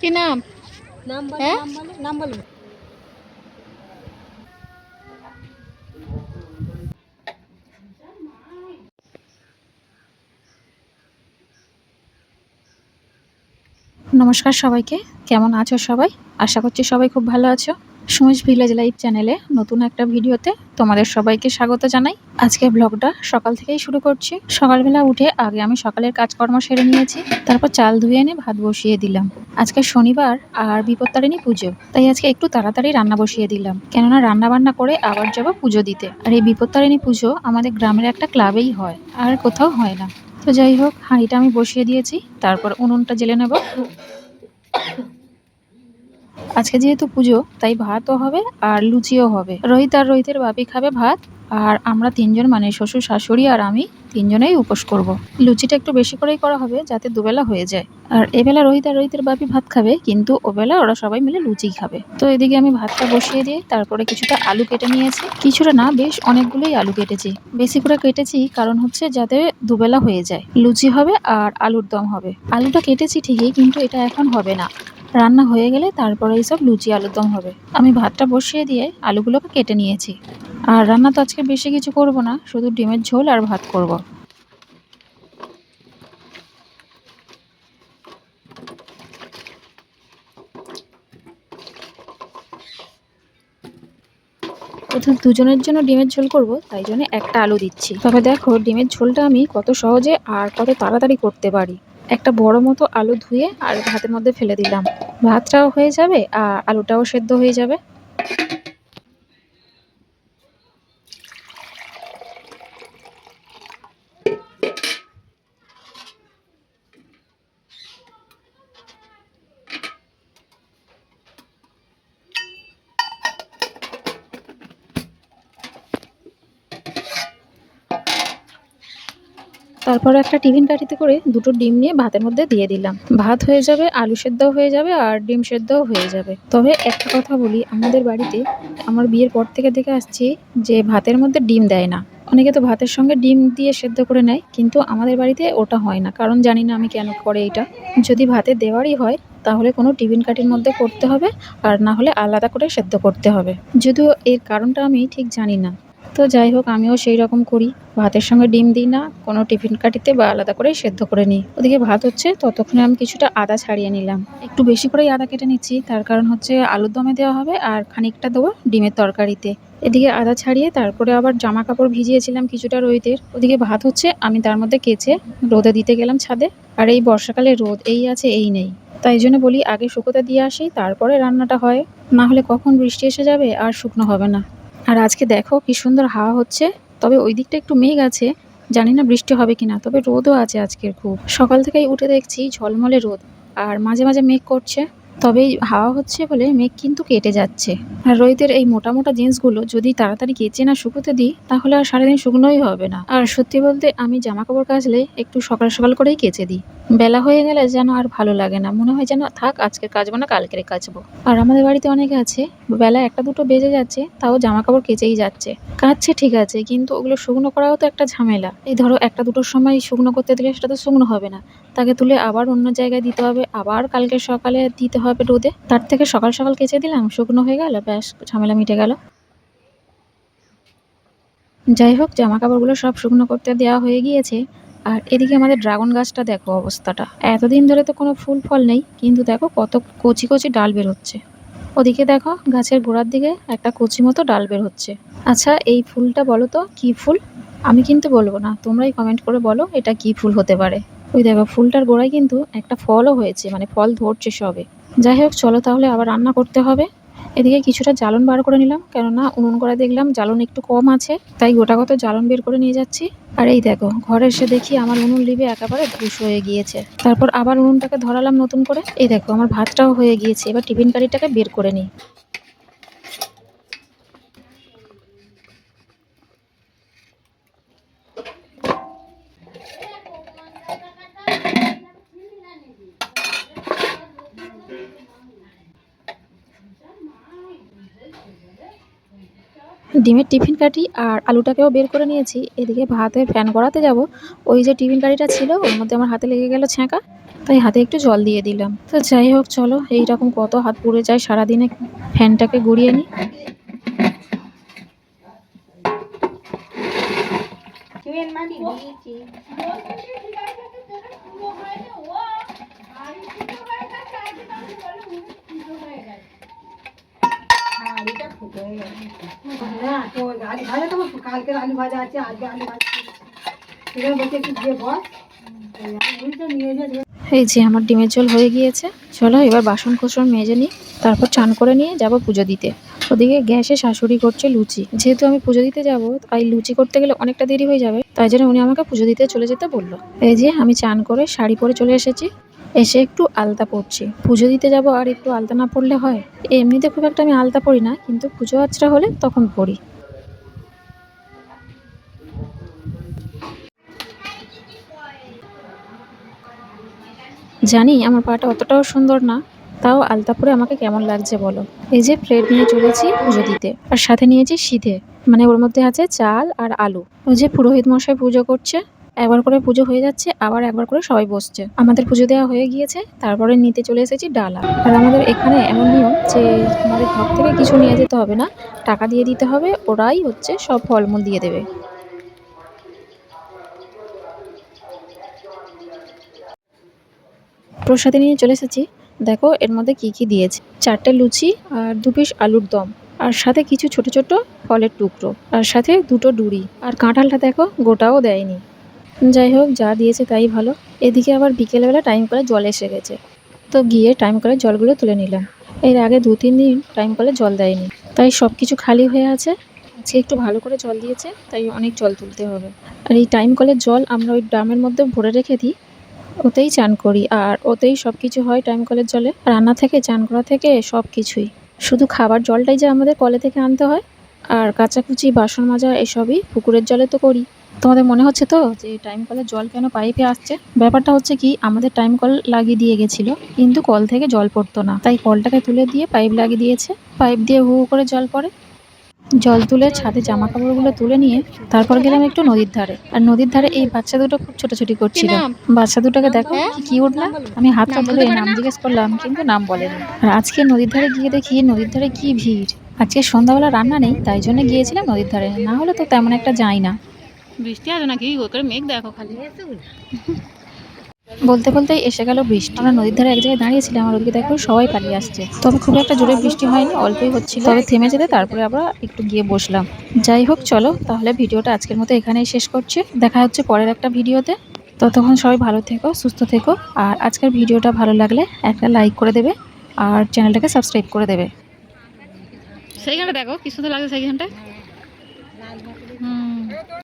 কি নাম? নাম বলো, হ্যাঁ, নাম বলো, নাম বলো। নমস্কার সবাইকে, কেমন আছো সবাই? আশা করছি সবাই খুব ভালো আছো। সুমিস ভিলেজ লাইফ চ্যানেলে নতুন একটা ভিডিওতে তোমাদের সবাইকে স্বাগত জানাই। আজকে ব্লগটা সকাল থেকেই শুরু করছি। সকালবেলা উঠে আগে আমি সকালের কাজকর্ম সেরে নিয়েছি, তারপর চাল ধুয়ে এনে ভাত বসিয়ে দিলাম। আজকে শনিবার আর বিপত্তারিণী পুজো, তাই আজকে একটু তাড়াতাড়ি রান্না বসিয়ে দিলাম, কেননা রান্না বান্না করে আবার যাবো পুজো দিতে। আর এই বিপত্তারিণী পুজো আমাদের গ্রামের একটা ক্লাবেই হয়, আর কোথাও হয় না। তো যাই হোক, হাঁড়িটা আমি বসিয়ে দিয়েছি, তারপর উনুনটা জ্বেলে নেব। আজকে যেহেতু পুজো, তাই ভাতও হবে আর লুচিও হবে। রোহিত আর রোহিতের বাপি খাবে ভাত, আর আমরা তিনজন মানে শ্বশুর শাশুড়ি আর আমি তিনজনেই উপোস করব। লুচিটা একটু বেশি করেই করা হবে, যাতে দুবেলা হয়ে যায়। আর এবেলা রোহিত আর রোহিতের বাপি ভাত খাবে, কিন্তু ওবেলা ওরা সবাই মিলে লুচি খাবে। তো এদিকে আমি ভাতটা বসিয়ে দিয়ে তারপরে কিছুটা আলু কেটে নিয়েছি। কিছুটা না, বেশ অনেকগুলোই আলু কেটেছি। বেশি করে কেটেছি কারণ হচ্ছে যাতে দুবেলা হয়ে যায়। লুচি হবে আর আলুর দম হবে। আলুটা কেটেছি ঠিকই, কিন্তু এটা এখন হবে না। রান্না হয়ে গেলে তারপরে এইসব লুচি আলুর দম হবে। আমি ভাতটা বসিয়ে দিয়ে আলুগুলোকে কেটে নিয়েছি। আর রান্না তো আজকে বেশি কিছু করব না, শুধু ডিমের ঝোল আর ভাত করব। ওদের দুজনের জন্য ডিমের ঝোল করব, তাই জন্য একটা আলু দিচ্ছি। তবে দেখো ডিমের ঝোলটা আমি কত সহজে আর কত তাড়াতাড়ি করতে পারি। একটা বড় মতো আলু ধুয়ে আর ভাতের মধ্যে ফেলে দিলাম। ভাতটাও হয়ে যাবে আর আলুটাও সেদ্ধ হয়ে যাবে। তারপরে একটা টিফিন কাঠিতে করে দুটো ডিম নিয়ে ভাতের মধ্যে দিয়ে দিলাম। ভাত হয়ে যাবে, আলু সেদ্ধও হয়ে যাবে আর ডিম সেদ্ধও হয়ে যাবে। তবে একটা কথা বলি, আমাদের বাড়িতে আমার বিয়ের পর থেকে দেখে আসছি যে ভাতের মধ্যে ডিম দেয় না। অনেকে তো ভাতের সঙ্গে ডিম দিয়ে সেদ্ধ করে নেয়, কিন্তু আমাদের বাড়িতে ওটা হয় না। কারণ জানি না আমি কেন করে এটা। যদি ভাতে দেওয়ারই হয় তাহলে কোনো টিফিন কাঠির মধ্যে করতে হবে, আর না হলে আলাদা করে সেদ্ধ করতে হবে। যদিও এর কারণটা আমি ঠিক জানি না। তো যাই হোক, আমিও সেই রকম করি। ভাতের সঙ্গে ডিম দিই না, কোনো টিফিন কাঠিতে বা আলাদা করে সেদ্ধ করে নিই। ওদিকে ভাত হচ্ছে, ততক্ষণে আমি কিছুটা আদা ছাড়িয়ে নিলাম। একটু বেশি করেই আদা কেটে নিচ্ছি, তার কারণ হচ্ছে আলুর দমে দেওয়া হবে আর খানিকটা দেবো ডিমের তরকারিতে। এদিকে আদা ছাড়িয়ে তারপরে আবার জামা কাপড় ভিজিয়েছিলাম কিছুটা রোহিতের। ওদিকে ভাত হচ্ছে, আমি তার মধ্যে কেচে রোদে দিতে গেলাম ছাদে। আর এই বর্ষাকালে রোদ এই আছে এই নেই, তাই জন্য বলি আগে শুকোতে দিয়ে আসি, তারপরে রান্নাটা হয়। না হলে কখন বৃষ্টি এসে যাবে আর শুকনো হবে না। আর আজকে দেখো কি সুন্দর হাওয়া হচ্ছে। তবে ওই দিকটা একটু মেঘ আছে, জানি না বৃষ্টি হবে কিনা। তবে রোদও আছে আজকের খুব। সকাল থেকেই উঠে দেখছি ঝলমলে রোদ, আর মাঝে মাঝে মেঘ করছে। তবে এই হাওয়া হচ্ছে বলে মেঘ কিন্তু কেটে যাচ্ছে। আর রোহিতের এই মোটা মোটা জিন্সগুলো যদি তাড়াতাড়ি কেচে না শুকোতে দিই, তাহলে আর সারাদিন শুকনোই হবে না। আর সত্যি বলতে আমি জামা কাপড় কাচলে একটু সকাল সকাল করেই কেচে দিই। বেলা হয়ে গেলে যেন আর ভালো লাগে না, মনে হয় যেন থাক আজকে কাচবো না, কালকেরে কাচবো। আর আমাদের বাড়িতে অনেকে আছে, বেলা একটা দুটো বেজে যাচ্ছে তাও জামা কাপড় কেচেই যাচ্ছে। কাচছে ঠিক আছে, কিন্তু ওগুলো শুকনো করাও তো একটা ঝামেলা। এই ধরো একটা দুটোর সময় শুকনো করতে দিলে সেটা তো শুকনো হবে না, তাকে তুলে আবার অন্য জায়গায় দিতে হবে, আবার কালকে সকালে দিতে হবে রোদে। তার থেকে সকাল সকাল কেচে দিলাম, শুকনো হয়ে গেল, ব্যাস ঝামেলা মিটে গেল। যাই হোক, জামা কাপড়গুলো সব শুকনো করতে দেওয়া হয়ে গিয়েছে। আর এদিকে আমাদের ড্রাগন গাছটা দেখো অবস্থাটা। এতদিন ধরে তো কোনো ফুল ফল নেই, কিন্তু দেখো কত কচি কচি ডাল বের হচ্ছে। ওদিকে দেখো গাছের গোড়ার দিকে একটা কচি মতো ডাল বের হচ্ছে। আচ্ছা, এই ফুলটা বলো তো কি ফুল? আমি কিন্তু বলবো না, তোমরাই কমেন্ট করে বলো এটা কি ফুল হতে পারে। ওই দেখো ফুলটার গোড়ায় কিন্তু একটা ফলও হয়েছে, মানে ফল ধরছে সবে। যাই হোক, চলো তাহলে আবার রান্না করতে হবে। এদিকে কিছুটা জ্বালন বার করে নিলাম, কেননা উনুন করে দেখলাম জ্বালন একটু কম আছে, তাই গোটা কত জ্বালন বের করে নিয়ে যাচ্ছি। আর এই দেখো ঘরে এসে দেখি আমার উনুন লিবে একেবারে ধূস হয়ে গিয়েছে। তারপর আবার উনুনটাকে ধরালাম নতুন করে। এই দেখো আমার ভাতটাও হয়ে গিয়েছে, এবার টিফিন কারিটাকে বের করে নিই। ডিমের টিফিন কাটি আর আলুটাকেও বের করে নিয়েছি। এদিকে ভাতের ফ্যান করাতে যাব, ওই যে টিফিন কারিটা ছিল ওর মধ্যে আমার হাতে লেগে গেল ছ্যাঁকা। তাই হাতে একটু জল দিয়ে দিলাম। তো যাই হোক চলো, এইরকম কত হাত পুড়ে যায় সারাদিনে, ফ্যানটাকে গড়িয়ে নিই। কালকের আলু ভাজা আছে, আজকে আলু ভাজা বলছে একটু দিয়ে বস নিয়ে যে। এই যে আমার ডিমের ঝোল হয়ে গিয়েছে। চলো এবার বাসন কোসন মেজে নিই, তারপর চান করে নিয়ে যাব পুজো দিতে। ওদিকে গ্যাসে শাশুড়ি করছে লুচি। যেহেতু আমি পুজো দিতে যাব, তাই লুচি করতে গেলে অনেকটা দেরি হয়ে যাবে, তাই জন্য উনি আমাকে পুজো দিতে চলে যেতে বললো। এই যে আমি চান করে শাড়ি পরে চলে এসেছি, এসে একটু আলতা পরছি। পুজো দিতে যাব আর একটু আলতা না পরলে হয়? এমনিতে খুব একটা আমি আলতা পরি না, কিন্তু পুজো আচরা হলে তখন পরি। জানি আমার পাটা অতটাও সুন্দর না, তাও আলতা পরে আমাকে কেমন লাগছে বলো। এই যে প্লেট নিয়ে চলেছি পুজো দিতে, আর সাথে নিয়েছি সিধে, মানে ওর মধ্যে আছে চাল আর আলু। ওই যে পুরোহিত মশাই পুজো করছে, একবার করে পুজো হয়ে যাচ্ছে, আবার একবার করে সবাই বসছে। আমাদের পুজো দেওয়া হয়ে গিয়েছে, তারপরে নিতে চলে এসেছি ডালা। আর আমাদের এখানে এমন নিয়ম যে আমাদের ঘর থেকে কিছু নিয়ে যেতে হবে না, টাকা দিয়ে দিতে হবে, ওরাই হচ্ছে সব ফলমূল দিয়ে দেবে। প্রসাদে নিয়ে চলে এসেছি। দেখো এর মধ্যে কি কি দিয়েছে। 4টে লুচি আর 2 পিস আলুর দম, আর সাথে কিছু ছোট ছোট ফলের টুকরো, আর সাথে 2টো ডুরি, আর কাঁঠালটা দেখো গোটাও দেয়নি। যাই হোক, যা দিয়েছে তাই ভালো। এদিকে আবার বিকেলবেলা টাইম করে জল এসে গেছে, তো গিয়ে টাইম করে জলগুলো তুলে নিলাম। এর আগে 2-3 দিন টাইম করে জল দেয়নি, তাই সব কিছু খালি হয়ে আছে। আজকে একটু ভালো করে জল দিয়েছে, তাই অনেক জল তুলতে হবে। আর এই টাইম কলের জল আমরা ওই ড্রামের মধ্যে ভরে রেখে দিই, ওতেই চান করি, আর ওতেই সব কিছু হয় টাইম কলের জলে। রান্না থেকে চান করা থেকে সব কিছুই, শুধু খাবার জলটাই যে আমাদের কলে থেকে আনতে হয়। আর কাচাকুচি বাসন মাজা এসবই পুকুরের জলে তো করি। তোমাদের মনে হচ্ছে তো যে টাইম কলের জল কেন পাইপে আসছে? ব্যাপারটা হচ্ছে কি, আমাদের টাইম কল লাগিয়ে দিয়ে গেছিল, কিন্তু কল থেকে জল পড়তো না, তাই কলটাকে তুলে দিয়ে পাইপ লাগিয়ে দিয়েছে। পাইপ দিয়ে হু হু করে জল পড়ে। জল তুলে ছাদে জামা কাপড়গুলো তুলে নিয়ে তারপর গেলাম একটু নদীর ধারে। আর নদীর ধারে এই বাচ্চা দুটো খুব ছোটাছুটি করছিল। বাচ্চা দুটোকে দেখো কি কিউট না। আমি হাতটা ধরে নাম জিজ্ঞেস করলাম, কিন্তু নাম বলেনি। আর আজকে নদীর ধারে গিয়ে দেখি নদীর ধারে কি ভিড়। আজকে সন্ধ্যাবেলা রান্না নেই, তাই জন্য গিয়েছিলাম নদীর ধারে, না হলে তো তেমন একটা যাই না। বৃষ্টি আছে নাকি? ও করে মেঘ দেখো খালি। বলতে বলতেই এসে গেল বৃষ্টি। আমরা নদীর ধারে এক জায়গায় দাঁড়িয়েছিলাম, আর ওদিকে দেখো সবাই পালিয়ে আসছে। তবে খুব একটা জোরে বৃষ্টি হয়নি, অল্পই হচ্ছিল, তবে থেমে যেতে তারপরে আমরা একটু গিয়ে বসলাম। যাই হোক চলো তাহলে ভিডিওটা আজকের মতো এখানেই শেষ করছি। দেখা হচ্ছে পরের একটা ভিডিওতে। ততক্ষণ সবাই ভালো থেকো, সুস্থ থেকো। আর আজকের ভিডিওটা ভালো লাগলে একটা লাইক করে দেবে, আর চ্যানেলটাকে সাবস্ক্রাইব করে দেবে। সেইখানটা দেখো কি সুন্দর লাগছে সেইখানটা। হুম।